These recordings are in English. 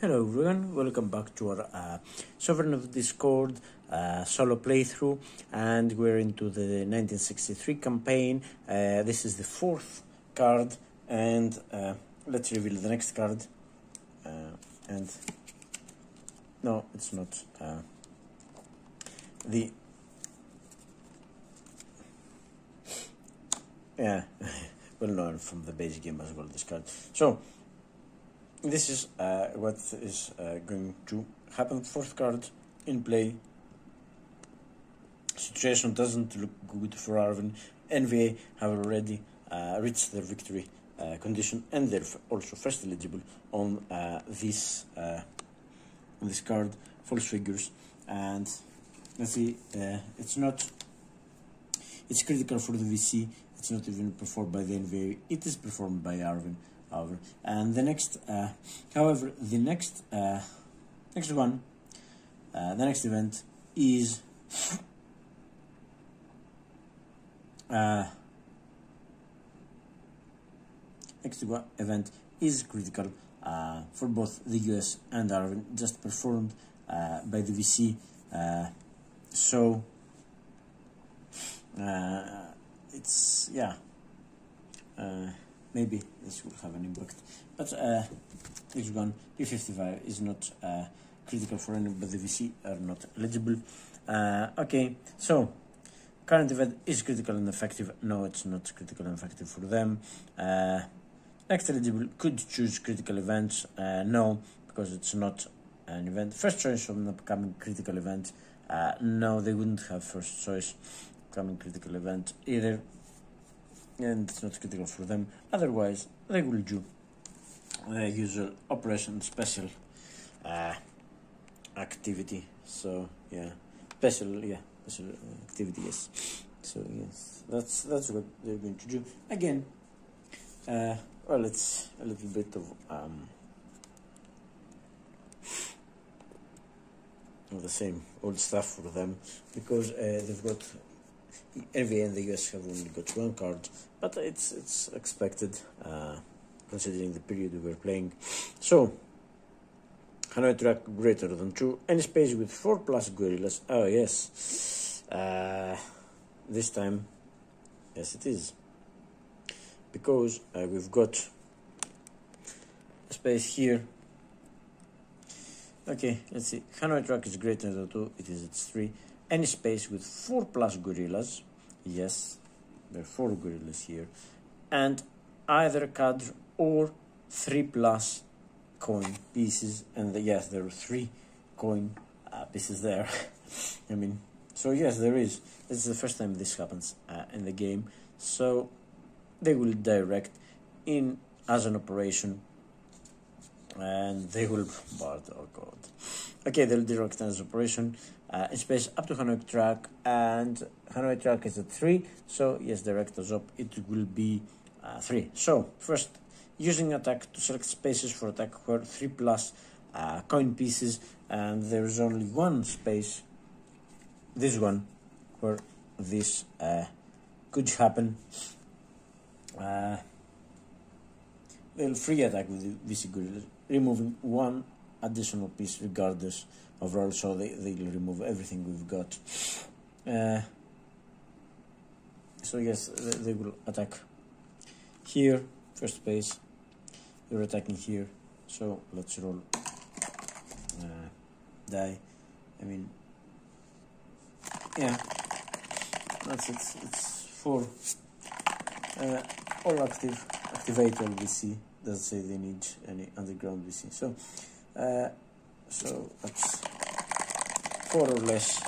Hello everyone, welcome back to our Sovereign of Discord solo playthrough, and we're into the 1963 campaign. This is the fourth card, and let's reveal the next card. And no, it's not the well known from the base game as well, this card. So this is what is going to happen. Fourth card in play. Situation doesn't look good for ARVN. NVA have already reached their victory condition, and they're also first eligible on this card, false figures. And let's see, it's critical for the VC. It's not even performed by the NVA. It is performed by ARVN. And the next, however, the next event is critical for both the US and ARVN, just performed by the VC. So it's maybe this will have an impact, but this one P55 is not critical for any, but the VC are not eligible. Okay, so current event is critical and effective. No, it's not critical and effective for them. Next eligible could choose critical events. No, because it's not an event. First choice on the upcoming critical event. No, they wouldn't have first choice upcoming critical event either, and it's not critical for them. Otherwise, they will do the usual operation special activity. So special activity. Yes. So yes, that's what they're going to do. Again, well, it's a little bit of the same old stuff for them, because they've got NVA and the US have only got one card, but it's expected considering the period we were playing. So Hanoi track greater than 2, any space with 4+ gorillas. Oh yes, this time yes it is, because we've got a space here. Okay, let's see. Hanoi track is greater than 2. It's 3. Any space with 4+ gorillas. Yes, there are 4 gorillas here, and either cadre or 3+ coin pieces. And yes, there are 3 coin pieces there. I mean, so yes, there is. This is the first time this happens in the game. So they will direct in as an operation, and they will bombard. Oh god. Okay, they'll direct as operation in space up to Hanoi track, and Hanoi track is at 3. So yes, direct as op, it will be 3. So first, using attack to select spaces for attack where 3+ coin pieces, and there's only one space, this one, where this could happen. They'll free attack with the VC gorillas, removing 1 additional piece regardless of roll, so they'll remove everything we've got. So yes, they will attack here, first space. They're attacking here, so let's roll die. I mean, yeah, that's it. It's 4 all activate all VC. Doesn't say they need any underground VC. So so that's 4 or less.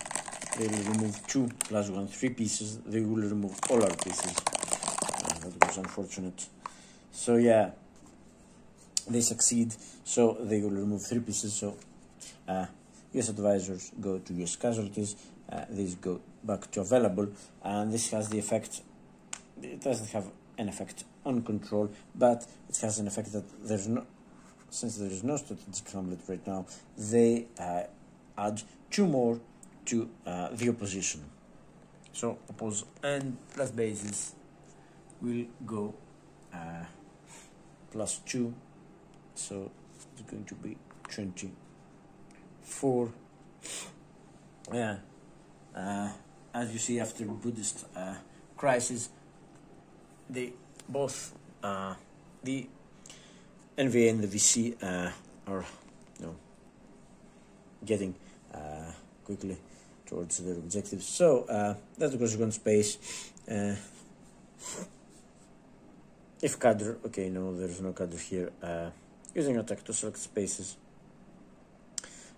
They will remove 2 + 1, 3 pieces. They will remove all our pieces. That was unfortunate. So yeah, they succeed. So they will remove 3 pieces. So US advisors go to US casualties. These go back to available, and this has the effect. It doesn't have an effect on control, but it has an effect that since there is no strategic hamlet right now, they add 2 more to the opposition. So oppose and plus bases will go +2, so it's going to be 24. Yeah, as you see, after Buddhist crisis, they both the NVA and the VC are getting quickly towards their objectives. So that goes one space. If cadre, okay, no, there's no cadre here. Using attack to select spaces.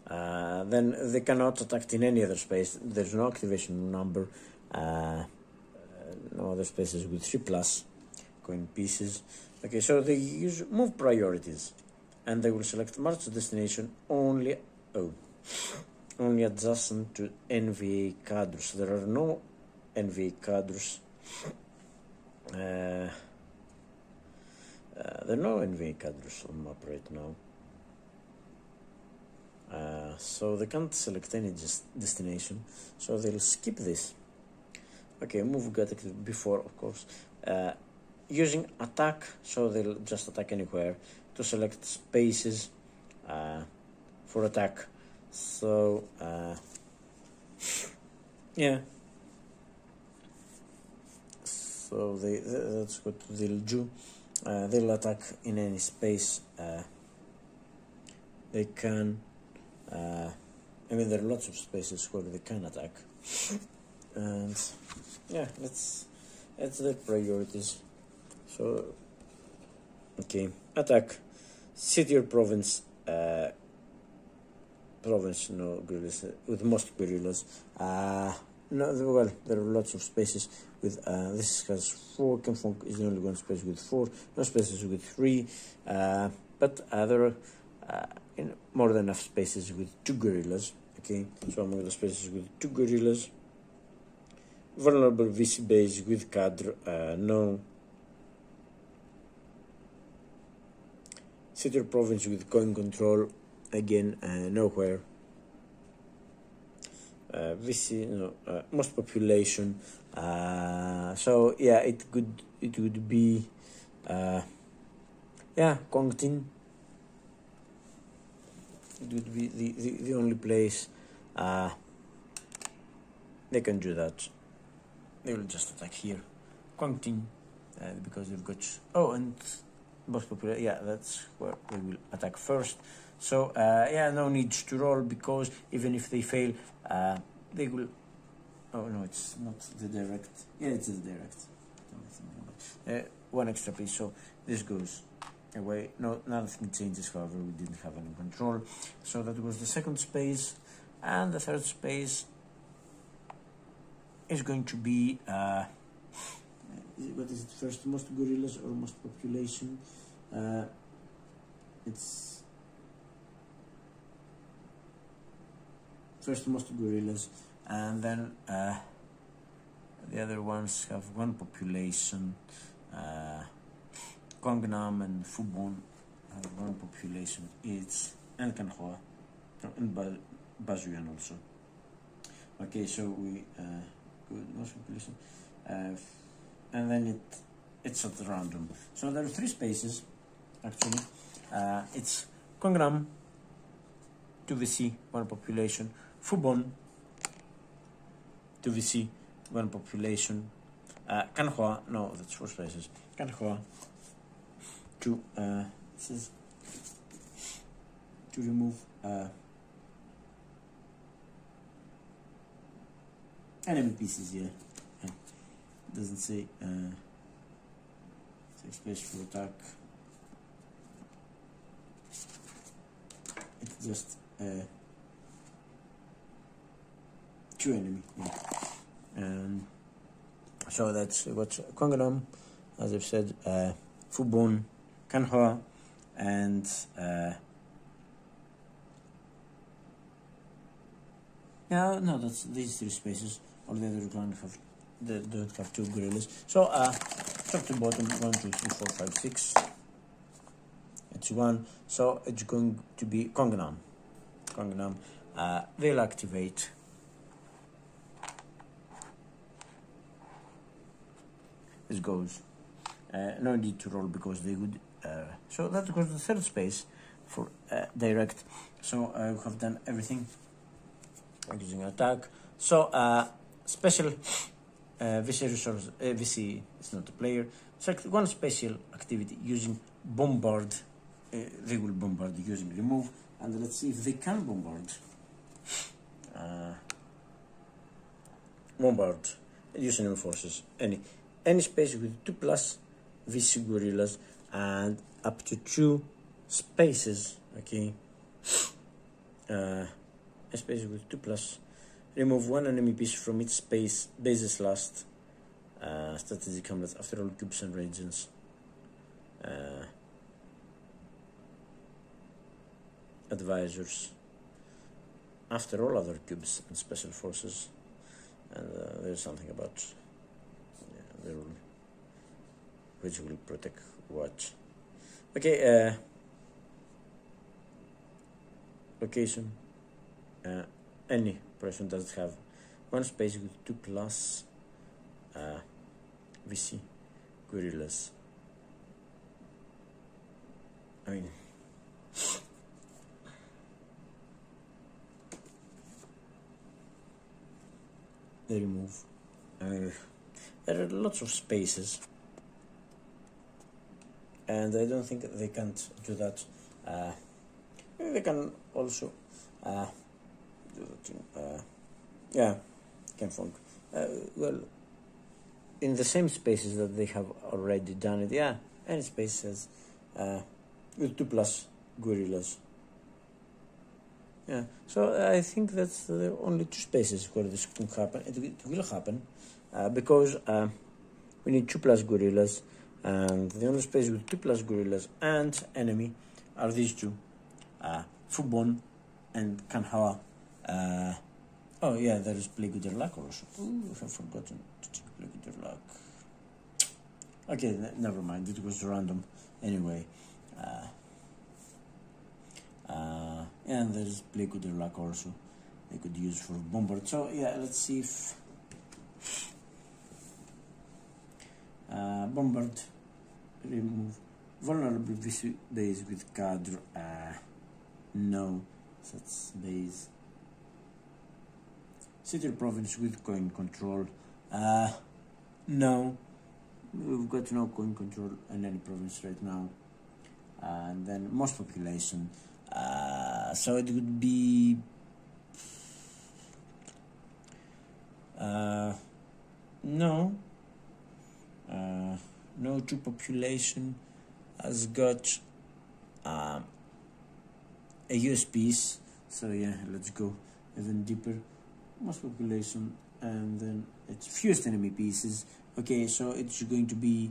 Then they cannot attack in any other space. There's no activation number. No other spaces with 3+ coin pieces. Okay, so they use move priorities, and they will select march destination only adjacent to NVA cadres. There are no NVA cadres. There are no NVA cadres on map right now. So they can't select any destination, so they'll skip this. Okay, move got active before, of course. Using attack, so they'll just attack anywhere to select spaces for attack. So yeah, so that's what they'll do. They'll attack in any space they can. I mean, there are lots of spaces where they can attack, and yeah, that's their priorities. So okay, attack city or province. Province, no guerrillas with most guerrillas. No, well, there are lots of spaces with. This has 4. Kenfong is the only one space with 4. No spaces with 3. But there are more than enough spaces with 2 guerrillas. Okay, so among the spaces with 2 guerrillas, vulnerable VC base with cadre, no. City or province with coin control, again, nowhere. VC, no, most population. So yeah, it would be yeah, Kongtin. It would be the only place they can do that. They will just attack here, Kongtin, because they've got and most popular. Yeah, that's where they will attack first. So yeah, no need to roll, because even if they fail, they will. Oh no, it's not the direct. Yeah, it's the direct. One extra piece. So this goes away. No, nothing changes. However, we didn't have any control. So that was the second space, and the third space is going to be. What is it? First, most guerrillas or most population? It's first most guerrillas, and then the other ones have 1 population. Kongnam and Fubon have 1 population each, and Kanhua and Bazuyan also. Okay, so we good most population, and then it's at random. So there are 3 spaces actually. It's Kongnam, 2 VC, 1 population. Fubon, 2 VC, 1 population. Kanhua, no, that's 4 spaces. Kanhua, 2. This is to remove enemy pieces here. It doesn't say space for attack. It's just 2 enemy. Yeah. So that's what's Konganam, as I've said, Fubon, Kanhua, and no, that's these 3 spaces. All the other don't have 2 guerrillas. So top to bottom, 1, 2, 3, 4, 5, 6. It's 1. So it's going to be Kongnam. Kongnam. They'll activate. This goes. No need to roll because they would. So that was the third space. for direct. So I have done everything using attack. So special VC resource, VC is not a player. Select one special activity using Bombard. They will bombard using remove, and let's see if they can bombard. Bombard using enemy forces, any space with 2+ VC gorillas and up to 2 spaces. Okay, a space with 2+. Remove 1 enemy piece from its base's last strategic hamlets after all cubes and regions. Advisors after all other cubes and special forces. And there's something about the rule which will protect what. Okay, location. Any person does have 1 space with 2+ VC gorillas. I mean, they remove. There are lots of spaces, and I don't think they can't do that. They can also do that. Yeah, can funk. Well, in the same spaces that they have already done it. Yeah, any spaces with 2+ gorillas. Yeah, so I think that's the only 2 spaces where this can happen. It will happen because we need 2+ gorillas, and the only space with 2+ gorillas and enemy are these 2, Fubon and Kanhawa. Oh yeah, there is Play Good Luck also. Ooh, I have forgotten to check Play Good Luck. Okay, never mind, it was random anyway. And there is Play Good Luck also they could use for Bombard. So yeah, let's see if Bombard remove vulnerable base with cadre. No, that's base. City or province with coin control. No, we've got no coin control in any province right now. And then most population. So it would be no 2 population has got a US piece. So yeah, let's go even deeper. Most population, and then it's fewest enemy pieces. Okay, so it's going to be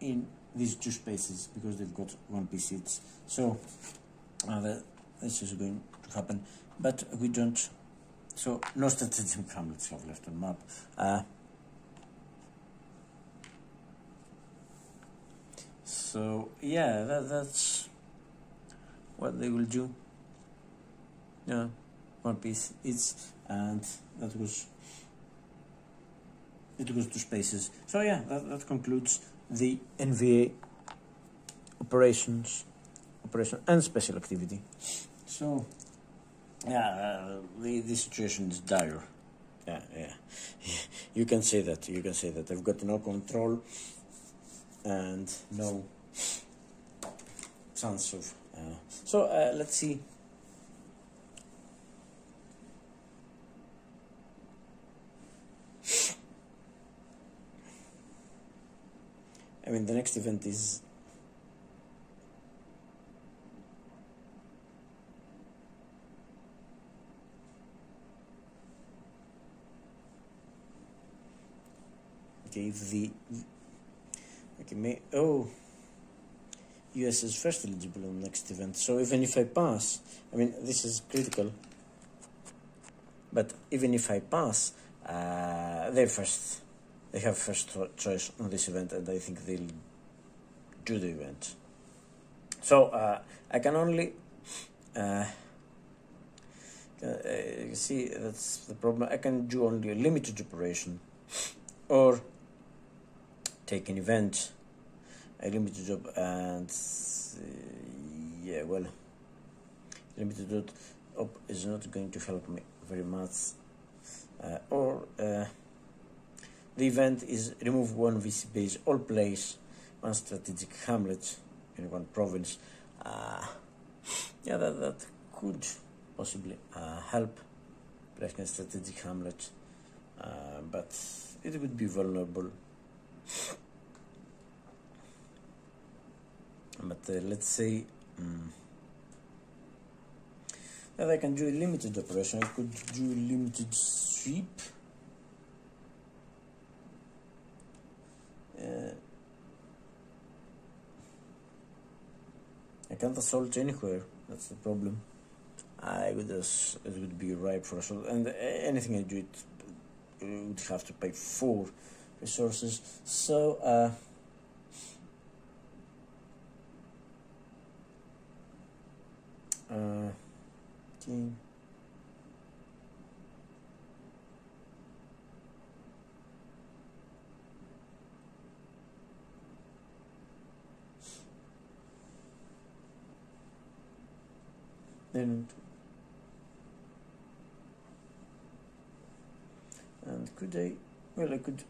in these 2 spaces because they've got 1 piece each. So this is going to happen, but we don't. So no strategic hamlets have left on map. So yeah, that's what they will do. Yeah, 1 piece each, and it goes 2 spaces. So yeah, that concludes the NVA operation and special activity. So yeah, the situation is dire. Yeah, you can say that. I've got no control and no chance of. So let's see. I mean, the next event is okay. US is first eligible on the next event. So even if I pass, I mean, this is critical. But even if I pass, they have first choice on this event, and I think they'll do the event. So I can only see, that's the problem. I can do only a limited operation or take an event a limited job, and yeah, well, limited op is not going to help me very much. The event is remove one VC base, all place one strategic hamlet in one province. Yeah, that could possibly help placing a strategic hamlet, but it would be vulnerable. But let's say that I can do a limited operation. I could do limited sweep. I can't assault anywhere. That's the problem. It would be ripe for assault, and anything I do, it would have to pay 4 resources. So team. And could I? Well, I could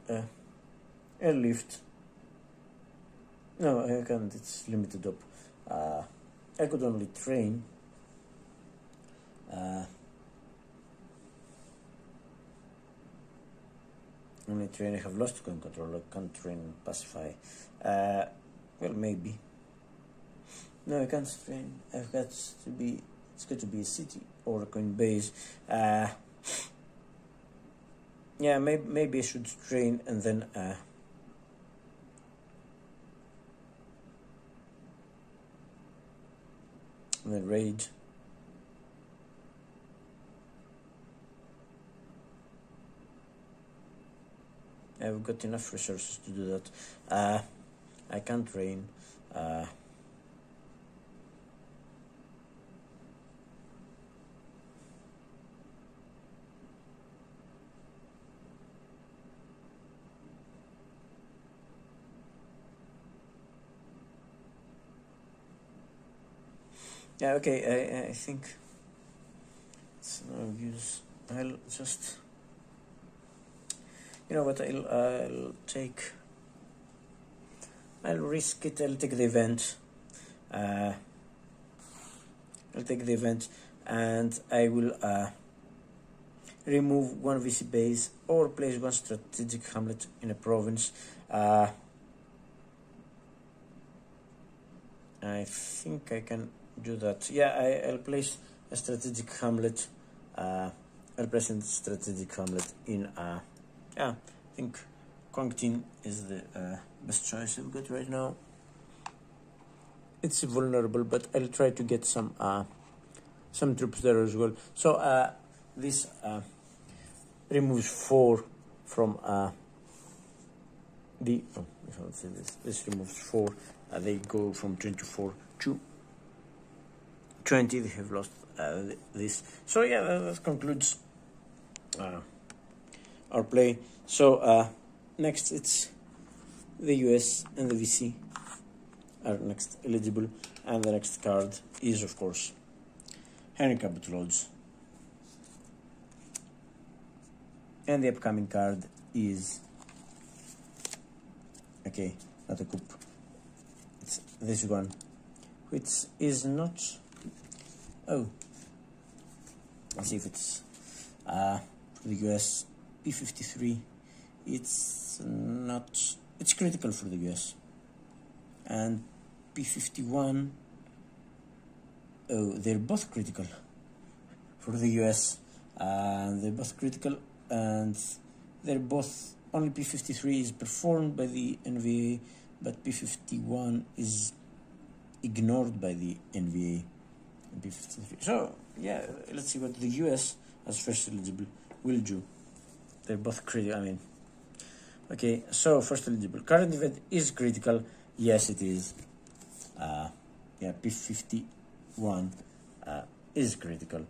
airlift. No, I can't. It's limited up. I could only train. Only train. I have lost coin control. I can't train pacify. Well, maybe. No, I can't train. I've got to be. It's got to be a city or a coin base. Yeah, maybe I should train and then raid. I've got enough resources to do that. I can't train. Yeah, okay, I think it's no use. I'll just, you know what, I'll risk it. I'll take the event. I'll take the event, and I will remove one VC base or place one strategic hamlet in a province. I think I can do that. Yeah, I'll place a strategic hamlet. I'll place a strategic hamlet in. Yeah, I think Kongtin is the best choice I've got right now. It's vulnerable, but I'll try to get some troops there as well. So this removes 4 from the. Oh, if I would say this. This removes 4. They go from 24 to 20. They have lost this. So yeah, that concludes our play. So next it's the US and the VC are next eligible, and the next card is of course Henry Cabot Lodge, and the upcoming card is not a coup. It's this one, which is not. Oh, let's see if it's for the US P53. It's not. It's critical for the US, and P51. Oh, they're both critical for the US. They're both critical, and they're both. Only P53 is performed by the NVA, but P51 is ignored by the NVA. P53. So yeah, let's see what the US as first eligible will do. They're both critical. I mean, okay. So first eligible current event is critical. Yes, it is. Yeah, P51 is critical.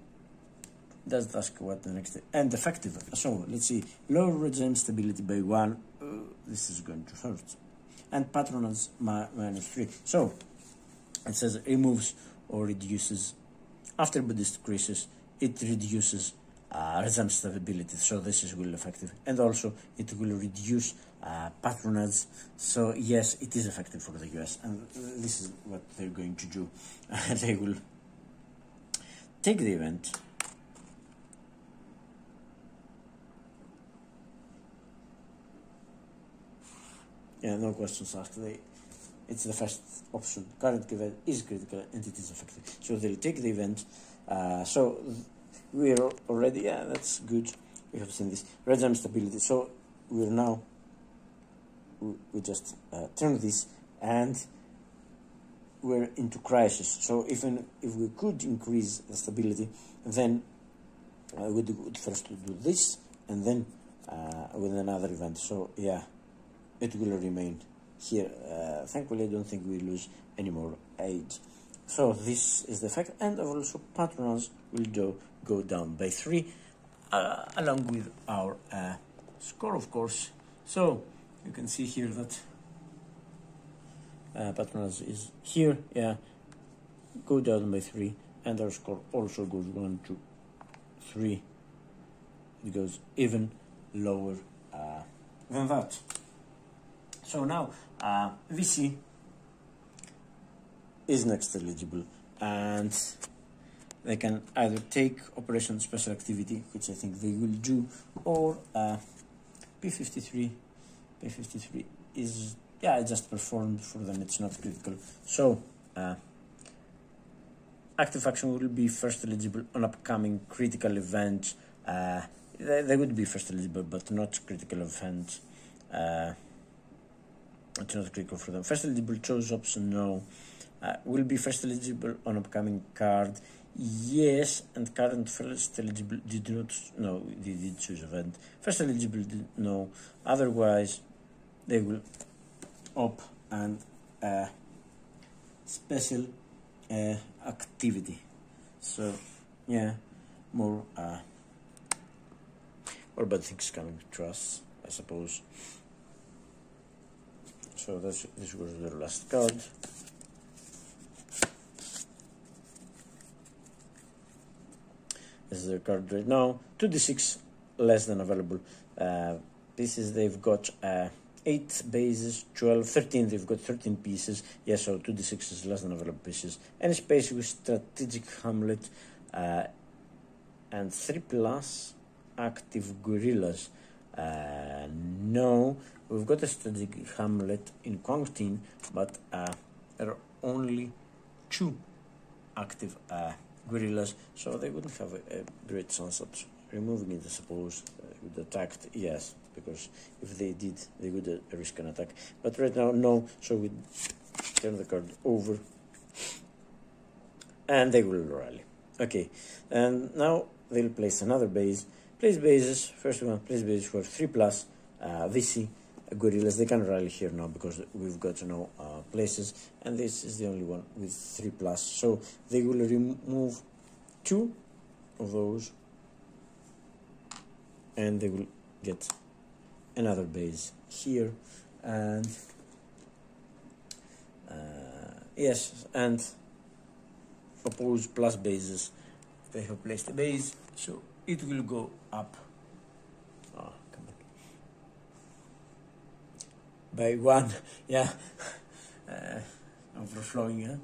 Does ask what the next and effective. So let's see. Lower regime stability by 1. This is going to hurt. and patronage -3. So it says removes or reduces after Buddhist creases. It reduces resume stability, so this is will effective, and also it will reduce patronage. So yes, it is effective for the US, and this is what they're going to do. They will take the event, yeah, no questions asked. It's the first option. Current event is critical and it is effective. So they'll take the event. So we're already, yeah, that's good. We have seen this resume stability. So we're now, we just turn this and we're into crisis. So even if we could increase the stability, then we would first do this and then with another event. So yeah, it will remain here. Thankfully, I don't think we lose any more age. So this is the fact, and also patronage will go down by 3 along with our score, of course. So you can see here that patronage is here, yeah, go down by 3, and our score also goes 1, 2, 3. It goes even lower than that. So now VC is next eligible, and they can either take Operation Special Activity, which I think they will do, or P53. P53 is, yeah, it just performed for them, it's not critical. So active action will be first eligible on upcoming critical events. They would be first eligible, but not critical event. It's not critical for them. First eligible chose option, no. Will be first eligible on upcoming card, yes, and current first eligible did not, no, they did choose event. First eligible did, no. Otherwise, they will op and special activity. So yeah, more bad things coming to us, I suppose. So this was their last card. This is their card right now. 2d6 less than available. This is, they've got 8 bases, 12, 13. They've got 13 pieces. Yeah, so 2d6 is less than available pieces. Any space with strategic hamlet and 3+ active guerrillas. No, we've got a strategic hamlet in Kwangtin, but there are only 2 active guerrillas, so they wouldn't have a great chance at removing it, I suppose. Would attack, yes, because if they did, they would risk an attack. But right now, no, so we turn the card over, and they will rally. Okay, and now they'll place another base. Place bases, first one, place bases for 3+ VC guerrillas. They can rally here now because we've got no places, and this is the only one with 3+. So they will remove 2 of those, and they will get another base here, and yes, and oppose plus bases. They have placed a base, so it will go up. Oh, come on. By 1, yeah. Overflowing, yeah.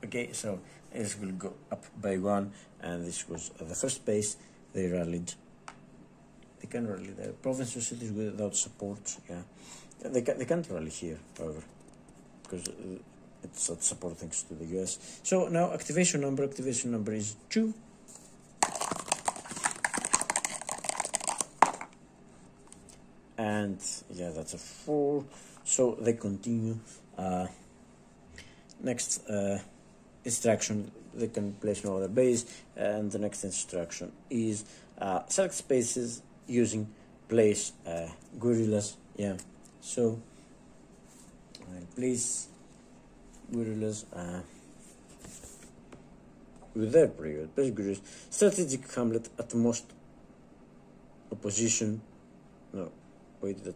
Okay, so this will go up by 1, and this was the first base. They rallied. They can rally the province or cities without support. Yeah, they can't rally here, however, because it's at support thanks to the US. So now activation number is 2. And yeah, that's a 4. So they continue. Next instruction, they can place no other base, and the next instruction is select spaces using place guerrillas. Yeah, so I'll place guerrillas with their period. Place guerrillas. Strategic hamlet at most opposition. No, wait, that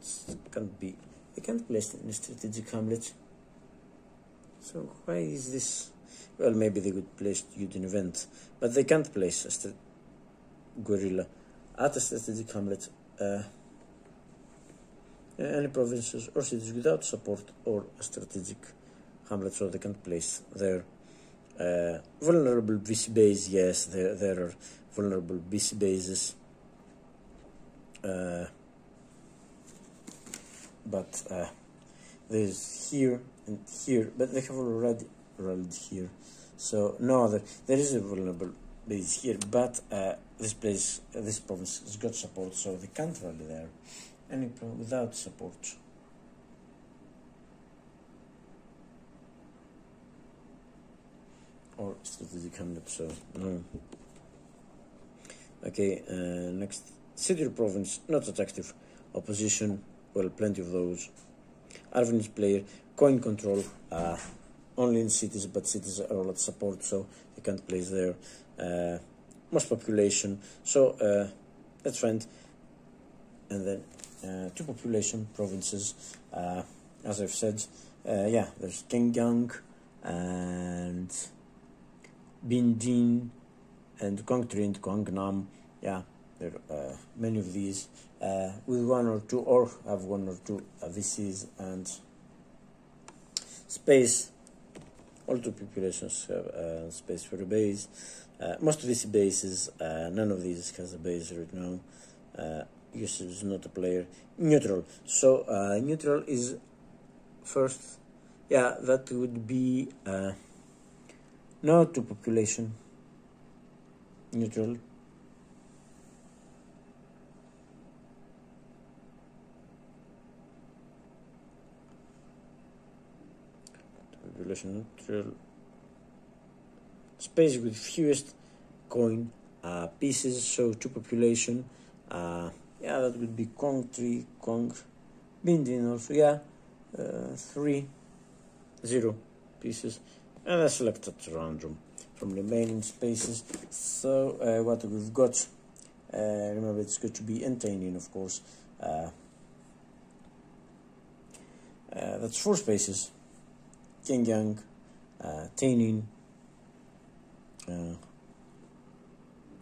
can't be they can't place in strategic hamlet. So why is this? Well, maybe they could place it in event, but they can't place a gorilla at a strategic hamlet, any provinces or cities without support or a strategic hamlet, so they can't place there. Vulnerable BC base, yes, there are vulnerable BC bases, but there's here and here, but they have already rallied here, so no, there is a vulnerable base here, but this province has got support, so they can't rally there without support. Or strategic hamlet, so no. Okay, next, city or province, not attractive. Opposition, well, plenty of those. ARVN player, coin control, only in cities, but cities are all at support, so they can't place there. Most population, so that's fine. And then 2 population provinces, as I've said, yeah, there's Kengyang and Bindin and Kongtri and Kongnam. Yeah, there are many of these with 1 or 2, or have 1 or 2 VCs and space. All 2 populations have space for a base. Most VC bases, none of these has a base right now. Usage is not a player. Neutral. So neutral is first. Yeah, that would be no to population. Neutral. Population neutral. Space with fewest coin pieces. So 2 population. Yeah, that would be Kong 3, Kong, Bindin also, yeah, 3, 0 pieces, and I select at random from remaining spaces. So what we've got, remember it's going to be Entaining, of course, that's 4 spaces, Kengyang, Tainin,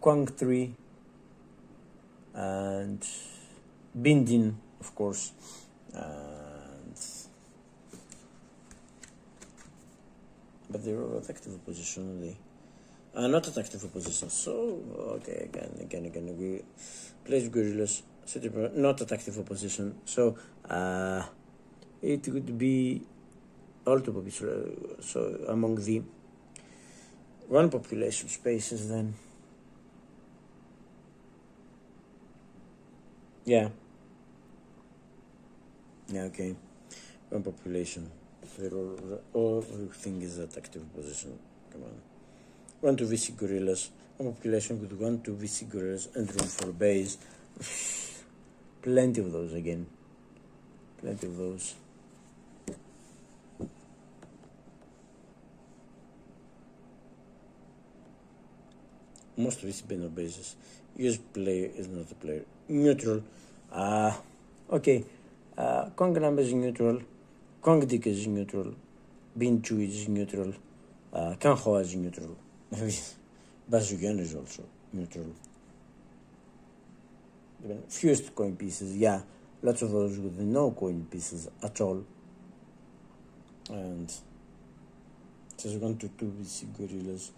Kwang 3, and Bindin, of course, and but they're all at active opposition, not at active opposition. So okay, again, we place gorillas, city, not at active opposition. So it would be all to population. So among the 1 population spaces, then. Yeah, okay. 1 population. Everything is at active position. Come on. 1 to VC gorillas. 1 population with 1 to VC gorillas and room for base. Plenty of those again. Plenty of those. Most VC banner bases. Use player is not a player. Neutral. Okay. Kongnam is neutral. Kongdik is neutral. Binchu is neutral. Kanhua is neutral. Bazugan is also neutral. Fewest coin pieces, yeah. Lots of those with no coin pieces at all. And just 1 to 2 VC gorillas.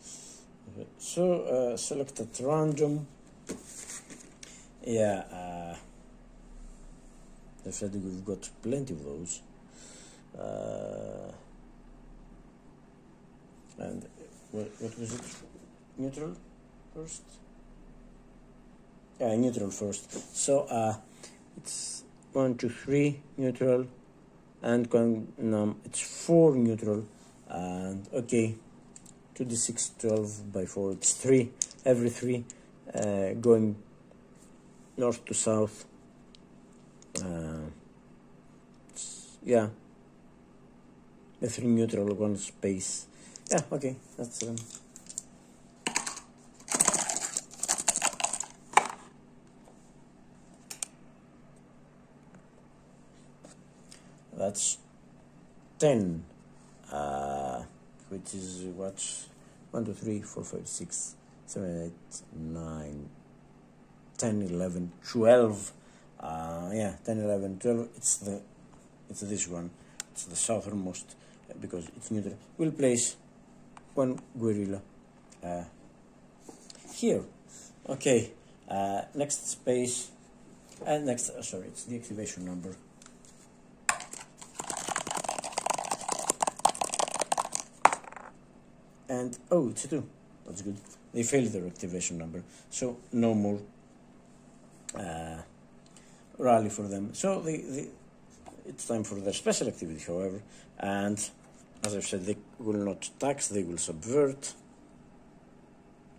Okay. So select at random. Yeah, definitely we've got plenty of those. And what was it? Neutral first? Yeah, neutral first. So it's 1, 2, 3 neutral, and it's 4 neutral, and okay, 2d6 12 by 4. It's 3 every 3, going north to south. Yeah, a 3 neutral, 1 space. Yeah, okay, that's that's 10, which is what, 1, 2, 3, 4, 5, 6, 7, 8, 9, 10, 11, 12. Yeah, 10, 11, 12. It's this one. It's the southernmost because it's neutral. We'll place one gorilla here. Okay. Next space, and next. Sorry, it's the activation number. And oh, it's a 2. That's good. They failed their activation number, so no more rally for them. So it's time for their special activity, however. And as I've said, they will not tax, they will subvert,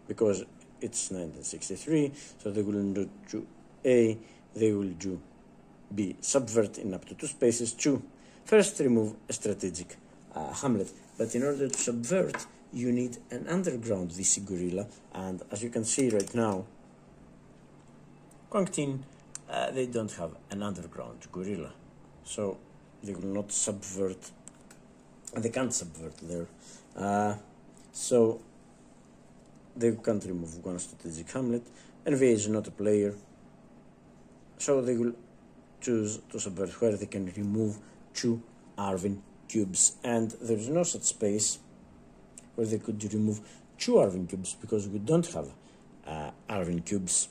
because it's 1963. So they will do A, they will do B, subvert in up to 2 spaces. 2, first remove a strategic hamlet. But in order to subvert, you need an underground VC gorilla, and as you can see right now, Kongtin, they don't have an underground gorilla, so they will not subvert, and they can't subvert there, so they can't remove one strategic hamlet. NVA is not a player, so they will choose to subvert where they can remove 2 ARVN cubes, and there is no such space where they could remove 2 ARVN cubes, because we don't have ARVN cubes.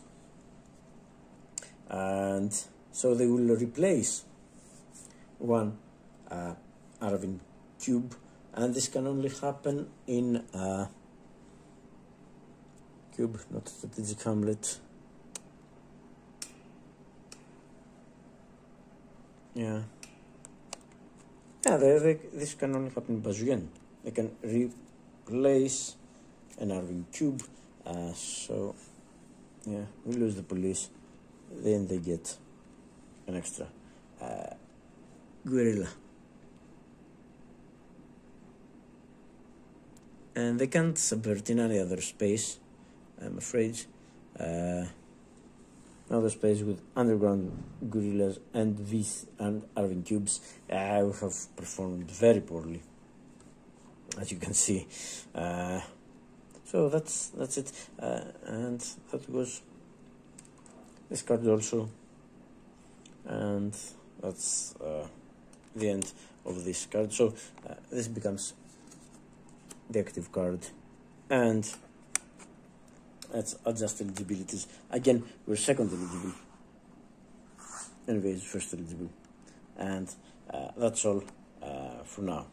And so they will replace 1 ARVN cube, and this can only happen in cube, not strategic hamlet. Yeah, this can only happen in Bazuyen. They can replace an ARVN cube, so yeah, we lose the police, then they get an extra gorilla, and they can't subvert in any other space, I'm afraid. Another space with underground gorillas and these and ARVN cubes, we have performed very poorly, as you can see. So that's it, and that was this card also, and that's the end of this card. So this becomes the active card, and let's adjust eligibilities. Again, we're second eligible, NVA is first eligible, and that's all for now.